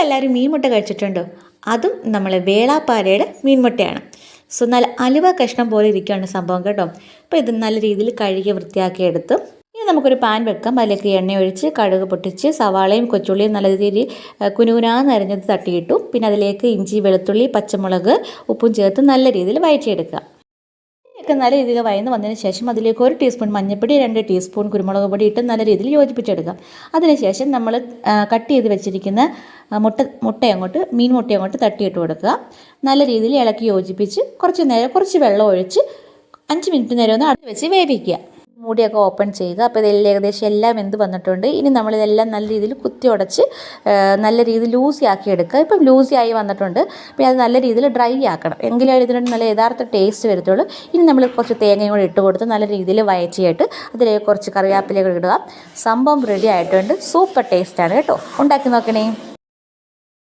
നിങ്ങളെല്ലാവരും മീൻമുട്ട കഴിച്ചിട്ടുണ്ടോ? അതും നമ്മളെ വേളാപ്പാരയുടെ മീൻമുട്ടയാണ്. സോ നല്ല അലുവ കഷ്ണം പോലെ ഇരിക്കുകയാണ് സംഭവം കേട്ടോ. അപ്പോൾ ഇത് നല്ല രീതിയിൽ കഴുകി വൃത്തിയാക്കി എടുത്ത് ഇനി നമുക്കൊരു പാൻ വെക്കാം. അതിലേക്ക് എണ്ണ ഒഴിച്ച് കടുക് പൊട്ടിച്ച് സവാളയും കൊച്ചുള്ളിയും നല്ല രീതിയിൽ കുനുകുനാന്ന് അരിഞ്ഞത് തട്ടിയിട്ടു. പിന്നെ അതിലേക്ക് ഇഞ്ചി, വെളുത്തുള്ളി, പച്ചമുളക്, ഉപ്പും ചേർത്ത് നല്ല രീതിയിൽ വഴറ്റിയെടുക്കുക. ഒക്കെ നല്ല രീതിയിൽ വഴന്ന് വന്നതിന് ശേഷം അതിലേക്ക് 1 ടീസ്പൂൺ മഞ്ഞൾപ്പൊടി, 2 ടീസ്പൂൺ കുരുമുളക് പൊടി ഇട്ട് നല്ല രീതിയിൽ യോജിപ്പിച്ചെടുക്കാം. അതിനുശേഷം നമ്മൾ കട്ട് ചെയ്ത് വെച്ചിരിക്കുന്ന മീൻ മുട്ട അങ്ങോട്ട് തട്ടിയിട്ട് കൊടുക്കുക. നല്ല രീതിയിൽ ഇളക്കി യോജിപ്പിച്ച് കുറച്ച് വെള്ളം ഒഴിച്ച് 5 മിനിറ്റ് നേരം ഒന്ന് അടച്ച് വെച്ച് വേവിക്കുക. മൂടിയൊക്കെ ഓപ്പൺ ചെയ്യുക. അപ്പോൾ ഇതിൽ ഏകദേശം എല്ലാം വെന്ത് വന്നിട്ടുണ്ട്. ഇനി നമ്മളിതെല്ലാം നല്ല രീതിയിൽ കുത്തി ഉടച്ച് നല്ല രീതിയിൽ ലൂസി ആക്കി എടുക്കുക. ഇപ്പം ലൂസി ആയി വന്നിട്ടുണ്ട്. അപ്പോൾ അത് നല്ല രീതിയിൽ ഡ്രൈ ആക്കണം, എങ്കിലേ ഇതിന് നല്ല യഥാർത്ഥ ടേസ്റ്റ് വരത്തുള്ളൂ. ഇനി നമ്മൾ കുറച്ച് തേങ്ങയും കൂടി ഇട്ട് കൊടുത്ത് നല്ല രീതിയിൽ വഴറ്റിയിട്ട് അതിലേക്ക് കുറച്ച് കറിവേപ്പിലകൾ ഇടുക. സംഭവം റെഡി ആയിട്ടുണ്ട്. സൂപ്പർ ടേസ്റ്റാണ് കേട്ടോ. ഉണ്ടാക്കി നോക്കണേ.